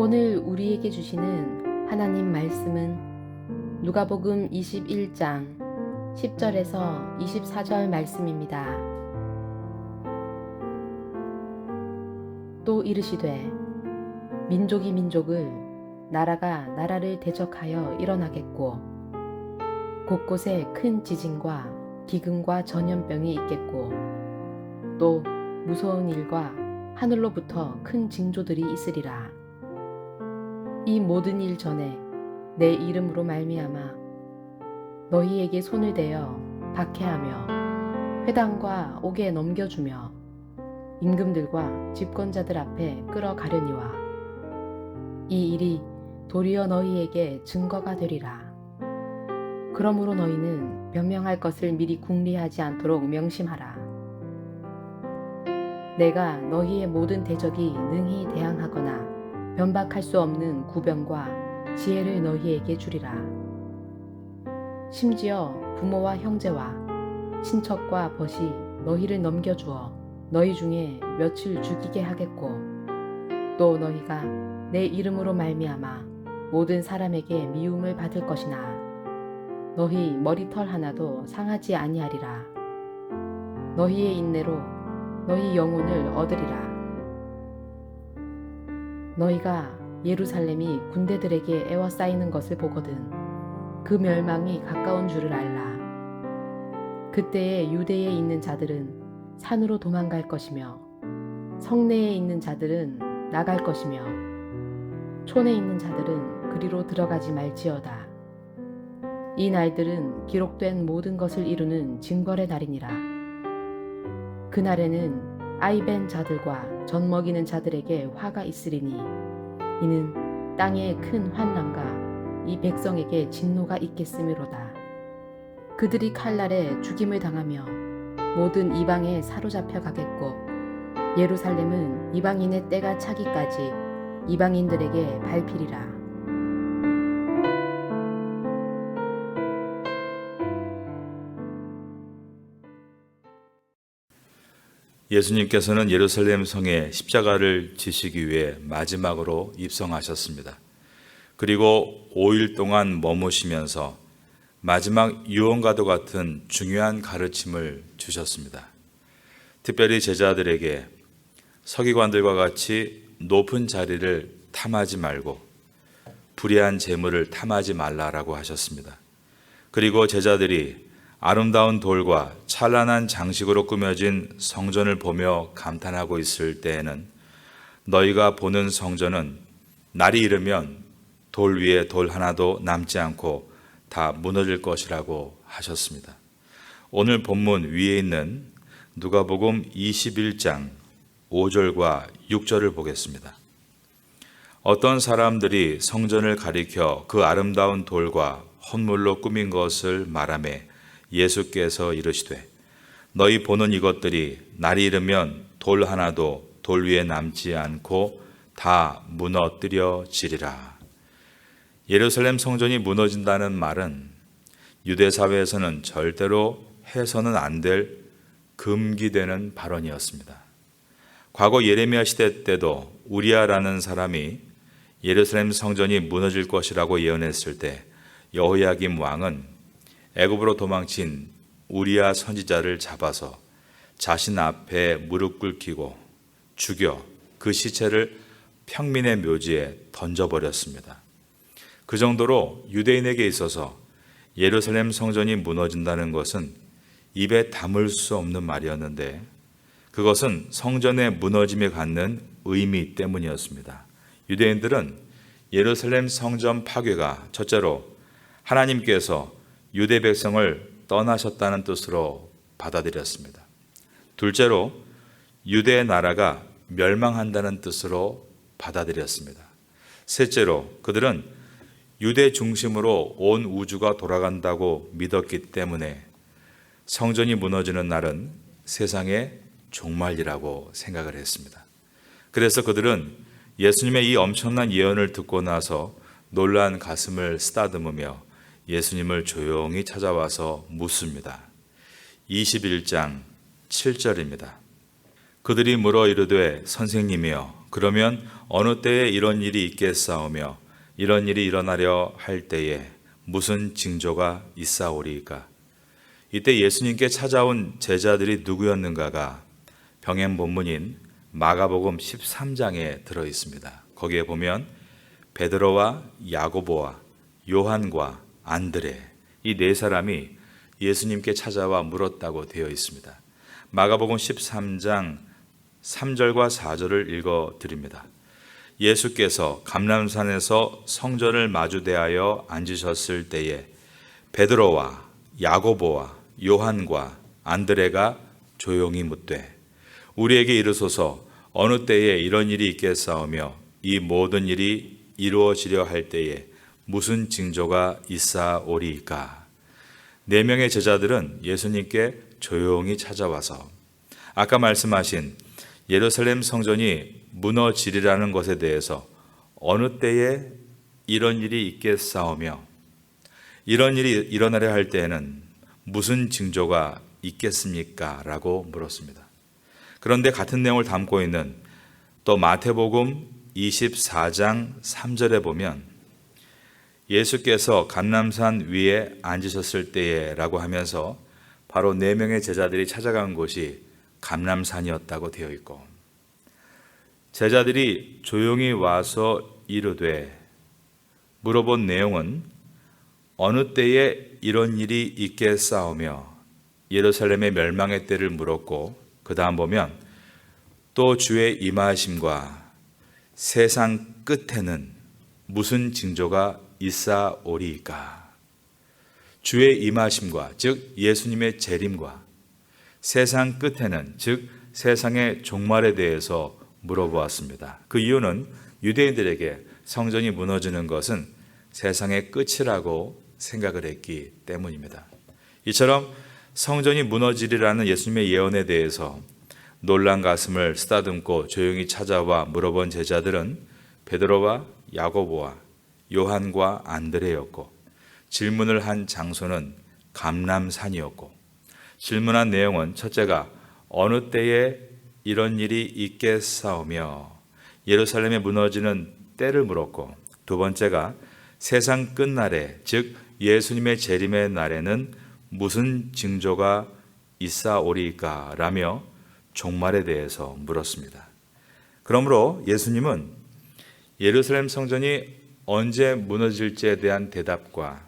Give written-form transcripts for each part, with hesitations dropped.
오늘 우리에게 주시는 하나님 말씀은 누가복음 21장 10절에서 24절 말씀입니다. 또 이르시되 민족이 민족을 나라가 나라를 대적하여 일어나겠고 곳곳에 큰 지진과 기근과 전염병이 있겠고 또 무서운 일과 하늘로부터 큰 징조들이 있으리라. 이 모든 일 전에 내 이름으로 말미암아 너희에게 손을 대어 박해하며 회당과 옥에 넘겨주며 임금들과 집권자들 앞에 끌어가려니와 이 일이 도리어 너희에게 증거가 되리라. 그러므로 너희는 변명할 것을 미리 궁리하지 않도록 명심하라. 내가 너희의 모든 대적이 능히 대항하거나 변박할 수 없는 구변과 지혜를 너희에게 주리라. 심지어 부모와 형제와 친척과 벗이 너희를 넘겨주어 너희 중에 며칠 죽이게 하겠고 또 너희가 내 이름으로 말미암아 모든 사람에게 미움을 받을 것이나 너희 머리털 하나도 상하지 아니하리라. 너희의 인내로 너희 영혼을 얻으리라. 너희가 예루살렘이 군대들에게 에워싸이는 것을 보거든 그 멸망이 가까운 줄을 알라. 그때에 유대에 있는 자들은 산으로 도망갈 것이며 성내에 있는 자들은 나갈 것이며 촌에 있는 자들은 그리로 들어가지 말지어다. 이 날들은 기록된 모든 것을 이루는 징벌의 날이니라. 그날에는 아이벤 자들과 젖먹이는 자들에게 화가 있으리니 이는 땅에 큰 환난과 이 백성에게 진노가 있겠음이로다. 그들이 칼날에 죽임을 당하며 모든 이방에 사로잡혀 가겠고 예루살렘은 이방인의 때가 차기까지 이방인들에게 밟히리라. 예수님께서는 예루살렘 성에 십자가를 지시기 위해 마지막으로 입성하셨습니다. 그리고 5일 동안 머무시면서 마지막 유언과도 같은 중요한 가르침을 주셨습니다. 특별히 제자들에게 서기관들과 같이 높은 자리를 탐하지 말고 불의한 재물을 탐하지 말라라고 하셨습니다. 그리고 제자들이 아름다운 돌과 찬란한 장식으로 꾸며진 성전을 보며 감탄하고 있을 때에는 너희가 보는 성전은 날이 이르면 돌 위에 돌 하나도 남지 않고 다 무너질 것이라고 하셨습니다. 오늘 본문 위에 있는 누가복음 21장 5절과 6절을 보겠습니다. 어떤 사람들이 성전을 가리켜 그 아름다운 돌과 헌물로 꾸민 것을 말하며 예수께서 이르시되 너희 보는 이것들이 날이 이르면 돌 하나도 돌 위에 남지 않고 다 무너뜨려지리라. 예루살렘 성전이 무너진다는 말은 유대 사회에서는 절대로 해서는 안 될 금기되는 발언이었습니다. 과거 예레미야 시대 때도 우리야라는 사람이 예루살렘 성전이 무너질 것이라고 예언했을 때 여호야김 왕은 애굽으로 도망친 우리야 선지자를 잡아서 자신 앞에 무릎 꿇히고 죽여 그 시체를 평민의 묘지에 던져버렸습니다. 그 정도로 유대인에게 있어서 예루살렘 성전이 무너진다는 것은 입에 담을 수 없는 말이었는데 그것은 성전의 무너짐에 갖는 의미 때문이었습니다. 유대인들은 예루살렘 성전 파괴가 첫째로 하나님께서 유대 백성을 떠나셨다는 뜻으로 받아들였습니다. 둘째로 유대 나라가 멸망한다는 뜻으로 받아들였습니다. 셋째로 그들은 유대 중심으로 온 우주가 돌아간다고 믿었기 때문에 성전이 무너지는 날은 세상의 종말이라고 생각을 했습니다. 그래서 그들은 예수님의 이 엄청난 예언을 듣고 나서 놀란 가슴을 쓰다듬으며 예수님을 조용히 찾아와서 묻습니다. 21장 7절입니다. 그들이 물어 이르되 선생님이여 그러면 어느 때에 이런 일이 있겠사오며 이런 일이 일어나려 할 때에 무슨 징조가 있사오리이까? 이때 예수님께 찾아온 제자들이 누구였는가가 병행 본문인 마가복음 13장에 들어 있습니다. 거기에 보면 베드로와 야고보와 요한과 안드레, 이 네 사람이 예수님께 찾아와 물었다고 되어 있습니다. 마가복음 13장 3절과 4절을 읽어 드립니다. 예수께서 감람산에서 성전을 마주대하여 앉으셨을 때에 베드로와 야고보와 요한과 안드레가 조용히 묻되 우리에게 이르소서 어느 때에 이런 일이 있겠사오며 이 모든 일이 이루어지려 할 때에 무슨 징조가 있사오리이까? 네 명의 제자들은 예수님께 조용히 찾아와서 아까 말씀하신 예루살렘 성전이 무너지리라는 것에 대해서 어느 때에 이런 일이 있겠사오며 이런 일이 일어나려 할 때에는 무슨 징조가 있겠습니까? 라고 물었습니다. 그런데 같은 내용을 담고 있는 또 마태복음 24장 3절에 보면 예수께서 감람산 위에 앉으셨을 때에 라고 하면서 바로 네 명의 제자들이 찾아간 곳이 감람산이었다고 되어 있고 제자들이 조용히 와서 이르되 물어본 내용은 어느 때에 이런 일이 있겠사오며 예루살렘의 멸망의 때를 물었고 그 다음 보면 또 주의 임하심과 세상 끝에는 무슨 징조가 있사오리이까? 주의 임하심과 즉 예수님의 재림과 세상 끝에는 즉 세상의 종말에 대해서 물어보았습니다. 그 이유는 유대인들에게 성전이 무너지는 것은 세상의 끝이라고 생각을 했기 때문입니다. 이처럼 성전이 무너지리라는 예수님의 예언에 대해서 놀란 가슴을 쓰다듬고 조용히 찾아와 물어본 제자들은 베드로와 야고보와 요한과 안드레였고 질문을 한 장소는 감람산이었고 질문한 내용은 첫째가 어느 때에 이런 일이 있겠사오며 예루살렘에 무너지는 때를 물었고 두 번째가 세상 끝날에 즉 예수님의 재림의 날에는 무슨 징조가 있사오리까 라며 종말에 대해서 물었습니다. 그러므로 예수님은 예루살렘 성전이 언제 무너질지에 대한 대답과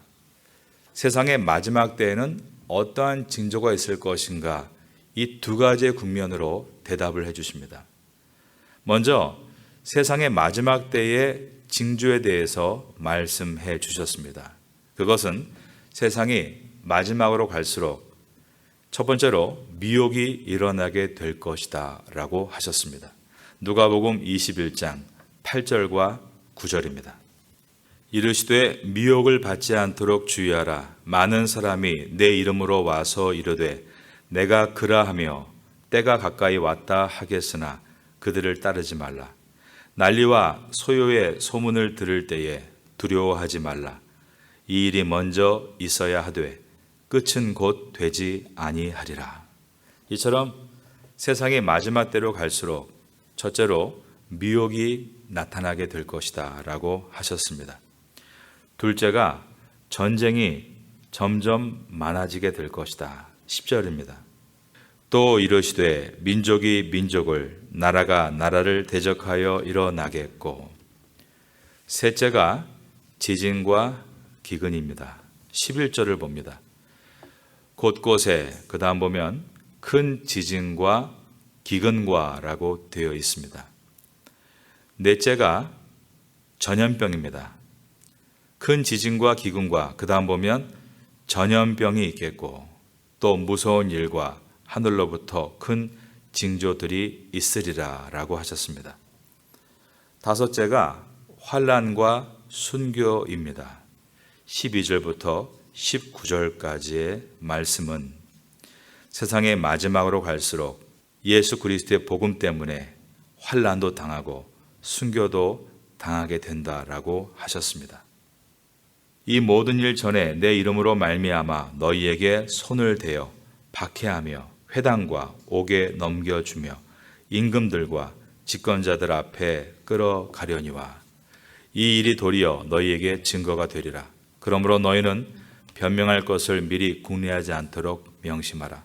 세상의 마지막 때에는 어떠한 징조가 있을 것인가 이 두 가지의 국면으로 대답을 해 주십니다. 먼저 세상의 마지막 때의 징조에 대해서 말씀해 주셨습니다. 그것은 세상이 마지막으로 갈수록 첫 번째로 미혹이 일어나게 될 것이다 라고 하셨습니다. 누가복음 21장 8절과 9절입니다. 이르시되 미혹을 받지 않도록 주의하라. 많은 사람이 내 이름으로 와서 이르되 내가 그라하며 때가 가까이 왔다 하겠으나 그들을 따르지 말라. 난리와 소요의 소문을 들을 때에 두려워하지 말라. 이 일이 먼저 있어야 하되 끝은 곧 되지 아니하리라. 이처럼 세상의 마지막 때로 갈수록 첫째로 미혹이 나타나게 될 것이다 라고 하셨습니다. 둘째가 전쟁이 점점 많아지게 될 것이다. 10절입니다. 또 이르시되 민족이 민족을 나라가 나라를 대적하여 일어나겠고 셋째가 지진과 기근입니다. 11절을 봅니다. 곳곳에 그 다음 보면 큰 지진과 기근과 라고 되어 있습니다. 넷째가 전염병입니다. 큰 지진과 기근과 그 다음 보면 전염병이 있겠고 또 무서운 일과 하늘로부터 큰 징조들이 있으리라 라고 하셨습니다. 다섯째가 환난과 순교입니다. 12절부터 19절까지의 말씀은 세상의 마지막으로 갈수록 예수 그리스도의 복음 때문에 환난도 당하고 순교도 당하게 된다라고 하셨습니다. 이 모든 일 전에 내 이름으로 말미암아 너희에게 손을 대어 박해하며 회당과 옥에 넘겨주며 임금들과 집권자들 앞에 끌어가려니와 이 일이 도리어 너희에게 증거가 되리라. 그러므로 너희는 변명할 것을 미리 궁리하지 않도록 명심하라.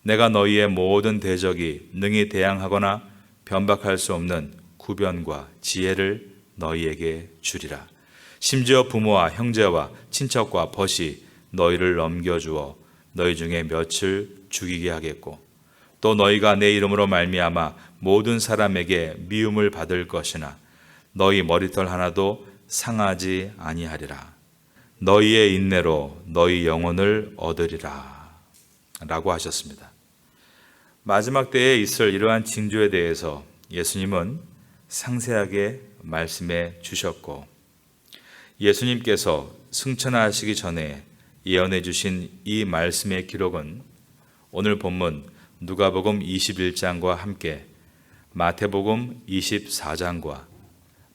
내가 너희의 모든 대적이 능히 대항하거나 변박할 수 없는 구변과 지혜를 너희에게 주리라. 심지어 부모와 형제와 친척과 벗이 너희를 넘겨주어 너희 중에 몇을 죽이게 하겠고 또 너희가 내 이름으로 말미암아 모든 사람에게 미움을 받을 것이나 너희 머리털 하나도 상하지 아니하리라. 너희의 인내로 너희 영혼을 얻으리라 라고 하셨습니다. 마지막 때에 있을 이러한 징조에 대해서 예수님은 상세하게 말씀해 주셨고 예수님께서 승천하시기 전에 예언해 주신 이 말씀의 기록은 오늘 본문 누가복음 21장과 함께 마태복음 24장과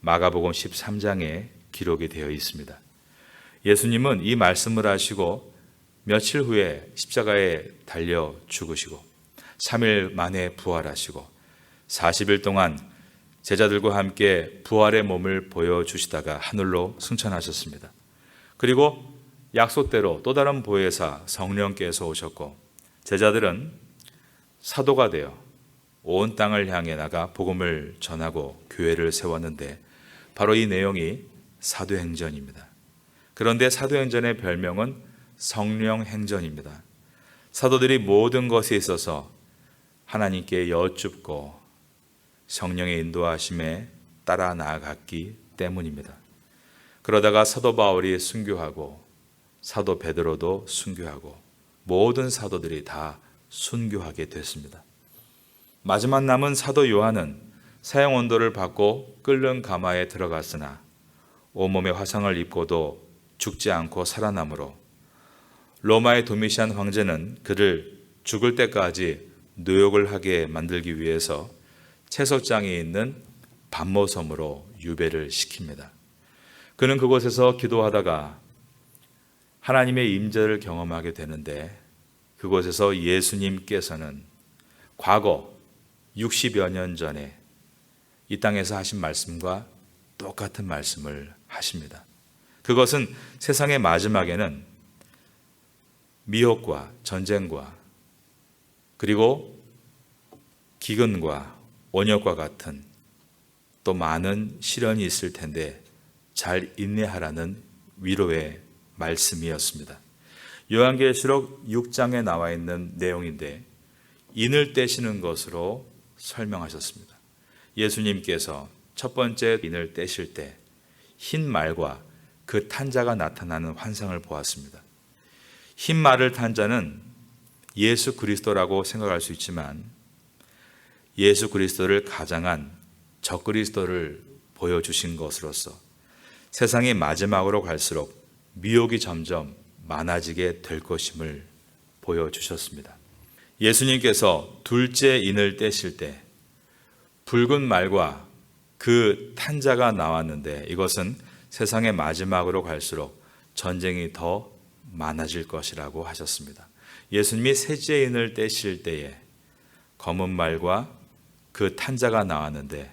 마가복음 13장에 기록이 되어 있습니다. 예수님은 이 말씀을 하시고 며칠 후에 십자가에 달려 죽으시고 3일 만에 부활하시고 40일 동안 제자들과 함께 부활의 몸을 보여주시다가 하늘로 승천하셨습니다. 그리고 약속대로 또 다른 보혜사 성령께서 오셨고 제자들은 사도가 되어 온 땅을 향해 나가 복음을 전하고 교회를 세웠는데 바로 이 내용이 사도행전입니다. 그런데 사도행전의 별명은 성령행전입니다. 사도들이 모든 것에 있어서 하나님께 여쭙고 성령의 인도하심에 따라 나아갔기 때문입니다. 그러다가 사도 바울이 순교하고 사도 베드로도 순교하고 모든 사도들이 다 순교하게 됐습니다. 마지막 남은 사도 요한은 사형 언도를 받고 끓는 가마에 들어갔으나 온몸에 화상을 입고도 죽지 않고 살아남으로 로마의 도미시안 황제는 그를 죽을 때까지 노역을 하게 만들기 위해서 채석장에 있는 반모섬으로 유배를 시킵니다. 그는 그곳에서 기도하다가 하나님의 임재를 경험하게 되는데 그곳에서 예수님께서는 과거 60여 년 전에 이 땅에서 하신 말씀과 똑같은 말씀을 하십니다. 그것은 세상의 마지막에는 미혹과 전쟁과 그리고 기근과 원역과 같은 또 많은 시련이 있을 텐데 잘 인내하라는 위로의 말씀이었습니다. 요한계시록 6장에 나와 있는 내용인데 인을 떼시는 것으로 설명하셨습니다. 예수님께서 첫 번째 인을 떼실 때 흰 말과 그 탄자가 나타나는 환상을 보았습니다. 흰 말을 탄 자는 예수 그리스도라고 생각할 수 있지만 예수 그리스도를 가장한 적그리스도를 보여주신 것으로서 세상이 마지막으로 갈수록 미혹이 점점 많아지게 될 것임을 보여주셨습니다. 예수님께서 둘째 인을 떼실 때 붉은 말과 그 탄자가 나왔는데 이것은 세상의 마지막으로 갈수록 전쟁이 더 많아질 것이라고 하셨습니다. 예수님이 셋째 인을 떼실 때에 검은 말과 그 탄자가 나왔는데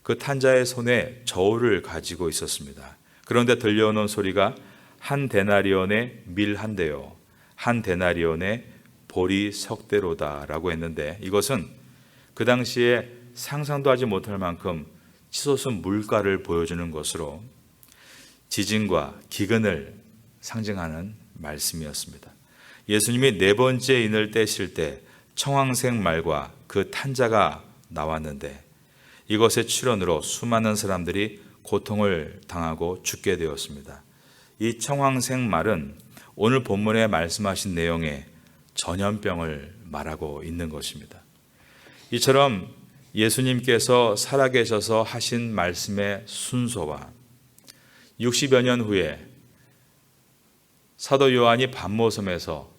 그 탄자의 손에 저울을 가지고 있었습니다. 그런데 들려오는 소리가 한 데나리온의 밀 한 대요, 한 데나리온의 보리 석 대로다라고 했는데 이것은 그 당시에 상상도 하지 못할 만큼 치솟은 물가를 보여주는 것으로 지진과 기근을 상징하는 말씀이었습니다. 예수님이 네 번째 인을 떼실 때 청황색 말과 그 탄자가 나왔는데 이것의 출현으로 수많은 사람들이 고통을 당하고 죽게 되었습니다. 이 청황색 말은 오늘 본문에 말씀하신 내용의 전염병을 말하고 있는 것입니다. 이처럼 예수님께서 살아계셔서 하신 말씀의 순서와 60여 년 후에 사도 요한이 반모섬에서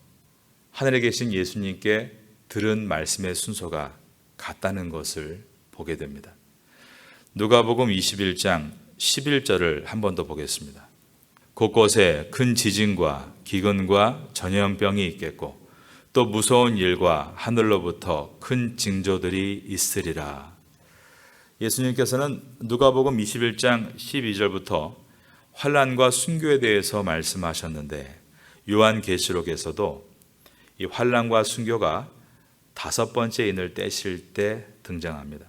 하늘에 계신 예수님께 들은 말씀의 순서가 같다는 것을 보게 됩니다. 누가복음 21장 11절을 한 번 더 보겠습니다. 곳곳에 큰 지진과 기근과 전염병이 있겠고 또 무서운 일과 하늘로부터 큰 징조들이 있으리라. 예수님께서는 누가복음 21장 12절부터 환난과 순교에 대해서 말씀하셨는데 요한계시록에서도 이 환난과 순교가 5번째 인을 떼실 때 등장합니다.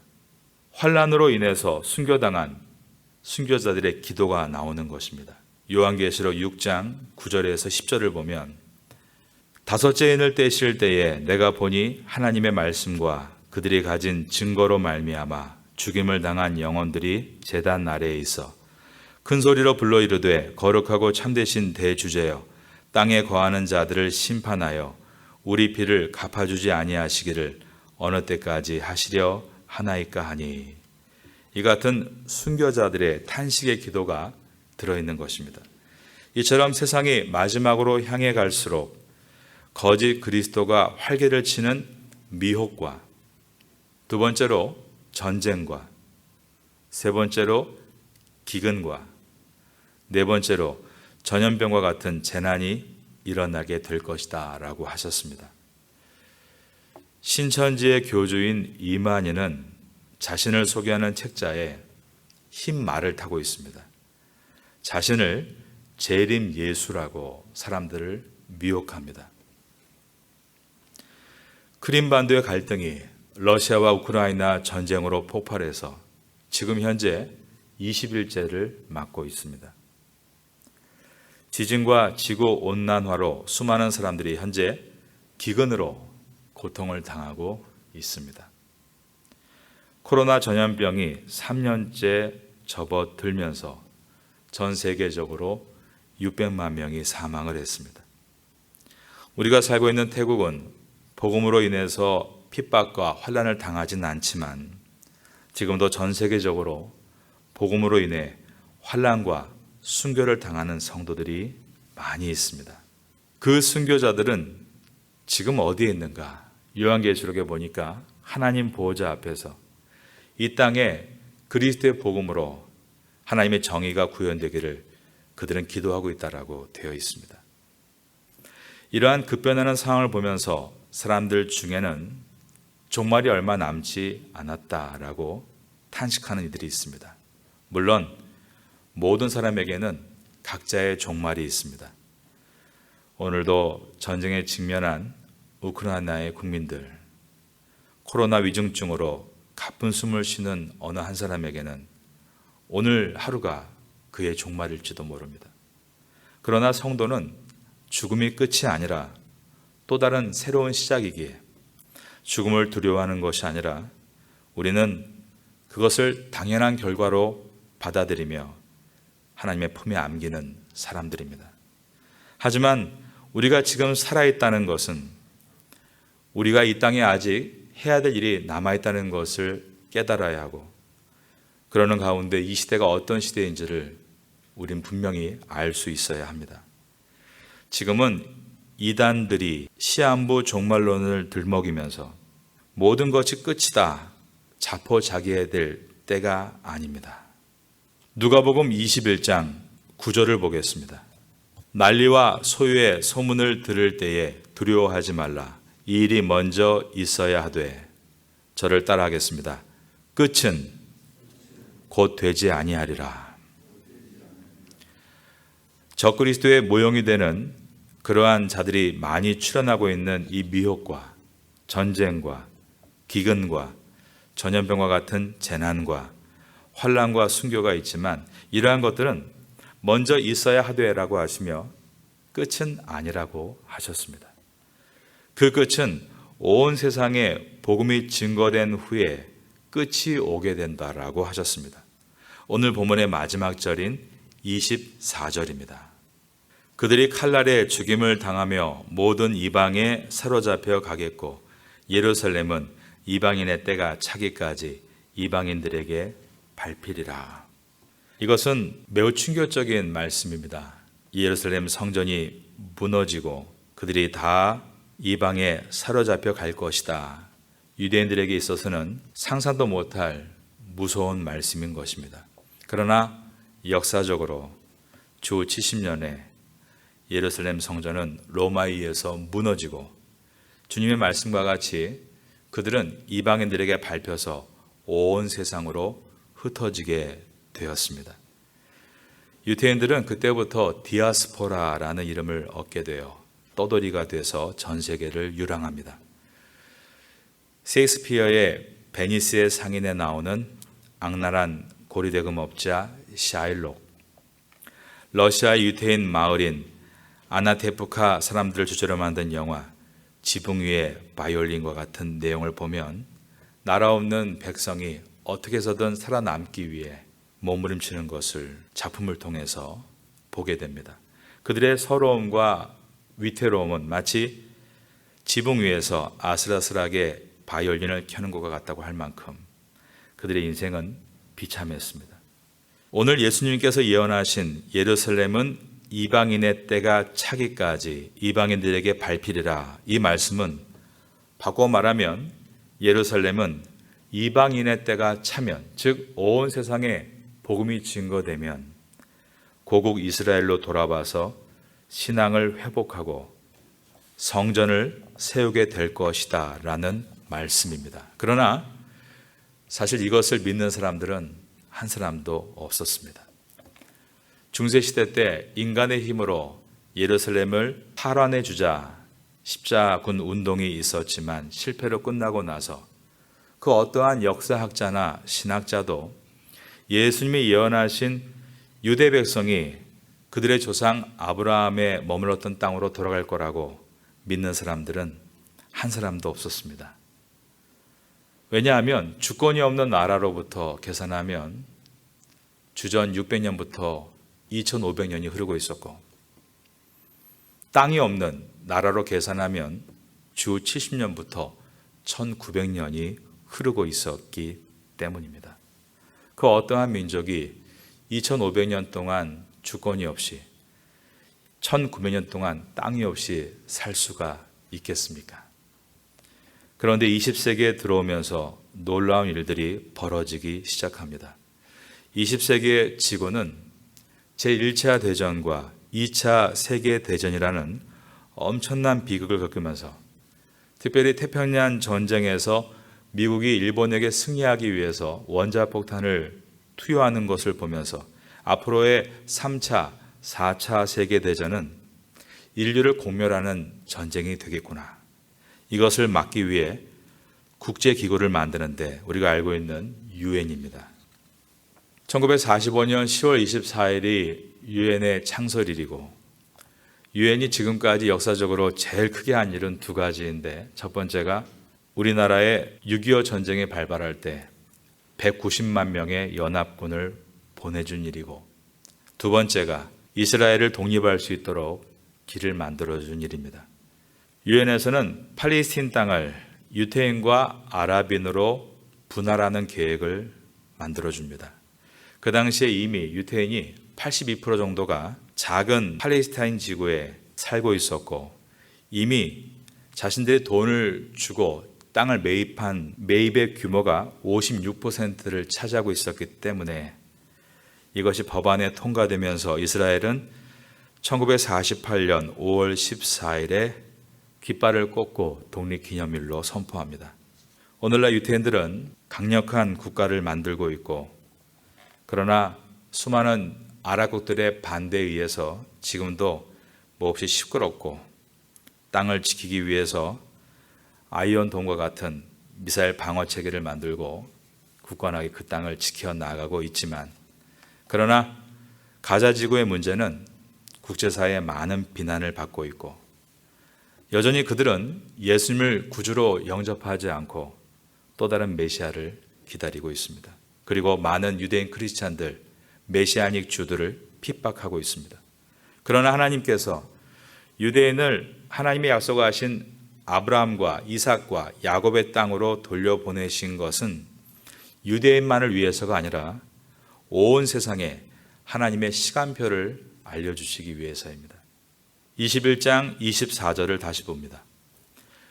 환난으로 인해서 순교당한 순교자들의 기도가 나오는 것입니다. 요한계시록 6장 9절에서 10절을 보면 5째 인을 떼실 때에 내가 보니 하나님의 말씀과 그들이 가진 증거로 말미암아 죽임을 당한 영혼들이 제단 아래에 있어 큰 소리로 불러 이르되 거룩하고 참되신 대주제여 땅에 거하는 자들을 심판하여 우리 피를 갚아주지 아니하시기를 어느 때까지 하시려 하나이까 하니. 이 같은 순교자들의 탄식의 기도가 들어있는 것입니다. 이처럼 세상이 마지막으로 향해 갈수록 거짓 그리스도가 활개를 치는 미혹과, 두 번째로 전쟁과, 세 번째로 기근과, 네 번째로 전염병과 같은 재난이 일어나게 될 것이다 라고 하셨습니다. 신천지의 교주인 이만희는 자신을 소개하는 책자에 흰 말을 타고 있습니다. 자신을 재림 예수라고 사람들을 미혹합니다. 크림반도의 갈등이 러시아와 우크라이나 전쟁으로 폭발해서 지금 현재 20일째를 맞고 있습니다. 지진과 지구온난화로 수많은 사람들이 현재 기근으로 고통을 당하고 있습니다. 코로나 전염병이 3년째 접어들면서 전 세계적으로 600만 명이 사망을 했습니다. 우리가 살고 있는 태국은 복음으로 인해서 핍박과 환난을 당하진 않지만 지금도 전 세계적으로 복음으로 인해 환난과 순교를 당하는 성도들이 많이 있습니다. 그 순교자들은 지금 어디에 있는가? 요한계시록에 보니까 하나님 보호자 앞에서 이 땅에 그리스도의 복음으로 하나님의 정의가 구현되기를 그들은 기도하고 있다라고 되어 있습니다. 이러한 급변하는 상황을 보면서 사람들 중에는 종말이 얼마 남지 않았다라고 탄식하는 이들이 있습니다. 물론 모든 사람에게는 각자의 종말이 있습니다. 오늘도 전쟁에 직면한 우크라이나의 국민들, 코로나 위중증으로 가쁜 숨을 쉬는 어느 한 사람에게는 오늘 하루가 그의 종말일지도 모릅니다. 그러나 성도는 죽음이 끝이 아니라 또 다른 새로운 시작이기에 죽음을 두려워하는 것이 아니라 우리는 그것을 당연한 결과로 받아들이며 하나님의 품에 안기는 사람들입니다. 하지만 우리가 지금 살아있다는 것은 우리가 이 땅에 아직 해야 될 일이 남아있다는 것을 깨달아야 하고 그러는 가운데 이 시대가 어떤 시대인지를 우린 분명히 알 수 있어야 합니다. 지금은 이단들이 시한부 종말론을 들먹이면서 모든 것이 끝이다 자포자기해야 될 때가 아닙니다. 누가복음 21장 9절을 보겠습니다. 난리와 소유의 소문을 들을 때에 두려워하지 말라. 이 일이 먼저 있어야 하되 저를 따라하겠습니다. 끝은 곧 되지 아니하리라. 적그리스도의 모형이 되는 그러한 자들이 많이 출현하고 있는 이 미혹과 전쟁과 기근과 전염병과 같은 재난과 환난과 순교가 있지만 이러한 것들은 먼저 있어야 하되라고 하시며 끝은 아니라고 하셨습니다. 그 끝은 온 세상에 복음이 증거된 후에 끝이 오게 된다라고 하셨습니다. 오늘 본문의 마지막 절인 24절입니다. 그들이 칼날에 죽임을 당하며 모든 이방에 사로잡혀 가겠고 예루살렘은 이방인의 때가 차기까지 이방인들에게 밟히리라. 이것은 매우 충격적인 말씀입니다. 예루살렘 성전이 무너지고 그들이 다 이방에 사로잡혀 갈 것이다. 유대인들에게 있어서는 상상도 못할 무서운 말씀인 것입니다. 그러나 역사적으로 주 70년에 예루살렘 성전은 로마에 의해서 무너지고 주님의 말씀과 같이 그들은 이방인들에게 밟혀서 온 세상으로 흩어지게 되었습니다. 유태인들은 그때부터 디아스포라라는 이름을 얻게 되어 떠돌이가 돼서 전 세계를 유랑합니다. 셰익스피어의 베니스의 상인에 나오는 악랄한 고리대금업자 샤일록, 러시아 유태인 마을인 아나테프카 사람들을 주제로 만든 영화 지붕 위의 바이올린과 같은 내용을 보면 나라 없는 백성이 어떻게 해서든 살아남기 위해 몸부림치는 것을 작품을 통해서 보게 됩니다. 그들의 서러움과 위태로움은 마치 지붕 위에서 아슬아슬하게 바이올린을 켜는 것과 같다고 할 만큼 그들의 인생은 비참했습니다. 오늘 예수님께서 예언하신 예루살렘은 이방인의 때가 차기까지 이방인들에게 밟히리라, 이 말씀은 바꿔 말하면 예루살렘은 이방인의 때가 차면, 즉 온 세상에 복음이 증거되면 고국 이스라엘로 돌아와서 신앙을 회복하고 성전을 세우게 될 것이다 라는 말씀입니다. 그러나 사실 이것을 믿는 사람들은 한 사람도 없었습니다. 중세시대 때 인간의 힘으로 예루살렘을 탈환해 주자 십자군 운동이 있었지만 실패로 끝나고 나서 그 어떠한 역사학자나 신학자도 예수님이 예언하신 유대 백성이 그들의 조상 아브라함의 머물렀던 땅으로 돌아갈 거라고 믿는 사람들은 한 사람도 없었습니다. 왜냐하면 주권이 없는 나라로부터 계산하면 주전 600년부터 2500년이 흐르고 있었고, 땅이 없는 나라로 계산하면 주 70년부터 1900년이 흐르고 있었기 때문입니다. 그 어떠한 민족이 2500년 동안 주권이 없이 1900년 동안 땅이 없이 살 수가 있겠습니까? 그런데 20세기에 들어오면서 놀라운 일들이 벌어지기 시작합니다. 20세기의 지구는 제1차 대전과 2차 세계대전이라는 엄청난 비극을 겪으면서 특별히 태평양 전쟁에서 미국이 일본에게 승리하기 위해서 원자폭탄을 투여하는 것을 보면서 앞으로의 3차, 4차 세계대전은 인류를 공멸하는 전쟁이 되겠구나. 이것을 막기 위해 국제기구를 만드는데 우리가 알고 있는 유엔입니다. 1945년 10월 24일이 유엔의 창설일이고, 유엔이 지금까지 역사적으로 제일 크게 한 일은 두 가지인데, 첫 번째가 우리나라의 6.25 전쟁이 발발할 때 190만 명의 연합군을 보내준 일이고, 두 번째가 이스라엘을 독립할 수 있도록 길을 만들어준 일입니다. 유엔에서는 팔레스타인 땅을 유태인과 아랍인으로 분할하는 계획을 만들어줍니다. 그 당시에 이미 유태인이 82% 정도가 작은 팔레스타인 지구에 살고 있었고, 이미 자신들의 돈을 주고 땅을 매입한 매입의 규모가 56%를 차지하고 있었기 때문에 이것이 법안에 통과되면서 이스라엘은 1948년 5월 14일에 깃발을 꽂고 독립기념일로 선포합니다. 오늘날 유태인들은 강력한 국가를 만들고 있고, 그러나 수많은 아랍국들의 반대에 의해서 지금도 몹시 시끄럽고, 땅을 지키기 위해서 아이언돔과 같은 미사일 방어 체계를 만들고 굳건하게 그 땅을 지켜나가고 있지만, 그러나 가자 지구의 문제는 국제사회의 많은 비난을 받고 있고, 여전히 그들은 예수님을 구주로 영접하지 않고 또 다른 메시아를 기다리고 있습니다. 그리고 많은 유대인 크리스찬들, 메시아닉 주들을 핍박하고 있습니다. 그러나 하나님께서 유대인을 하나님의 약속하신 아브라함과 이삭과 야곱의 땅으로 돌려보내신 것은 유대인만을 위해서가 아니라 온 세상에 하나님의 시간표를 알려주시기 위해서입니다. 21장 24절을 다시 봅니다.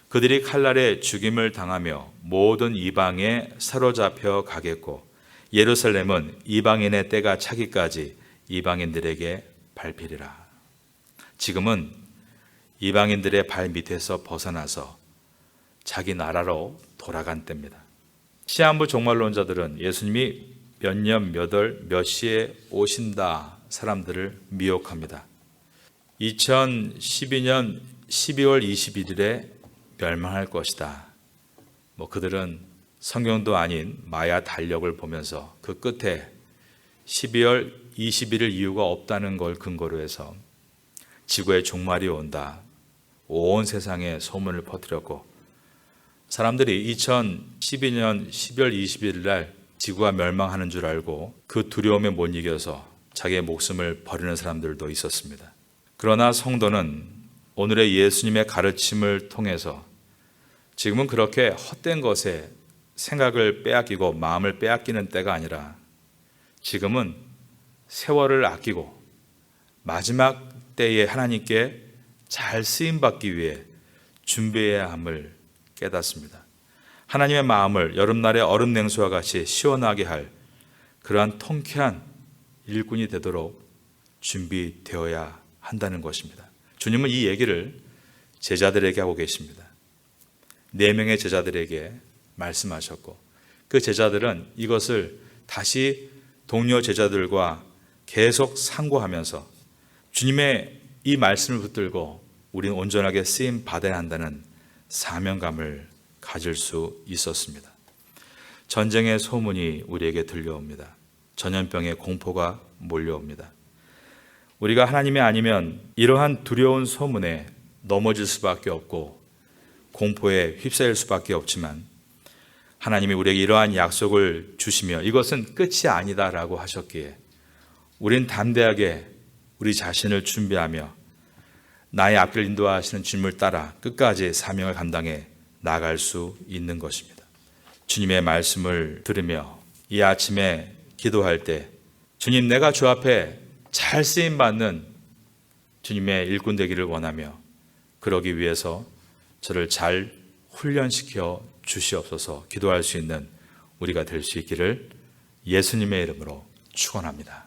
그들이 칼날에 죽임을 당하며 모든 이방에 사로잡혀 가겠고, 예루살렘은 이방인의 때가 차기까지 이방인들에게 밟히리라. 지금은 이방인들의 발 밑에서 벗어나서 자기 나라로 돌아간 때입니다. 시한부 종말론자들은 예수님이 몇 년, 몇 월, 몇 시에 오신다 사람들을 미혹합니다. 2012년 12월 21일에 멸망할 것이다. 그들은 성경도 아닌 마야 달력을 보면서 그 끝에 12월 21일 이유가 없다는 걸 근거로 해서 지구의 종말이 온다. 온 세상에 소문을 퍼뜨렸고 사람들이 2012년 12월 21일 날 지구가 멸망하는 줄 알고 그 두려움에 못 이겨서 자기의 목숨을 버리는 사람들도 있었습니다. 그러나 성도는 오늘의 예수님의 가르침을 통해서 지금은 그렇게 헛된 것에 생각을 빼앗기고 마음을 빼앗기는 때가 아니라 지금은 세월을 아끼고 마지막 때에 하나님께 잘 쓰임받기 위해 준비해야 함을 깨닫습니다. 하나님의 마음을 여름날의 얼음 냉수와 같이 시원하게 할 그러한 통쾌한 일꾼이 되도록 준비되어야 한다는 것입니다. 주님은 이 얘기를 제자들에게 하고 계십니다. 4명의 제자들에게 말씀하셨고 그 제자들은 이것을 다시 동료 제자들과 계속 상고하면서 주님의 이 말씀을 붙들고 우리는 온전하게 쓰임 받아야 한다는 사명감을 가질 수 있었습니다. 전쟁의 소문이 우리에게 들려옵니다. 전염병의 공포가 몰려옵니다. 우리가 하나님이 아니면 이러한 두려운 소문에 넘어질 수밖에 없고 공포에 휩싸일 수밖에 없지만 하나님이 우리에게 이러한 약속을 주시며 이것은 끝이 아니다라고 하셨기에 우린 담대하게 우리 자신을 준비하며 나의 앞길 인도하시는 주님을 따라 끝까지 사명을 감당해 나갈 수 있는 것입니다. 주님의 말씀을 들으며 이 아침에 기도할 때 주님, 내가 주 앞에 잘 쓰임받는 주님의 일꾼 되기를 원하며 그러기 위해서 저를 잘 훈련시켜 주시옵소서 기도할 수 있는 우리가 될 수 있기를 예수님의 이름으로 축원합니다.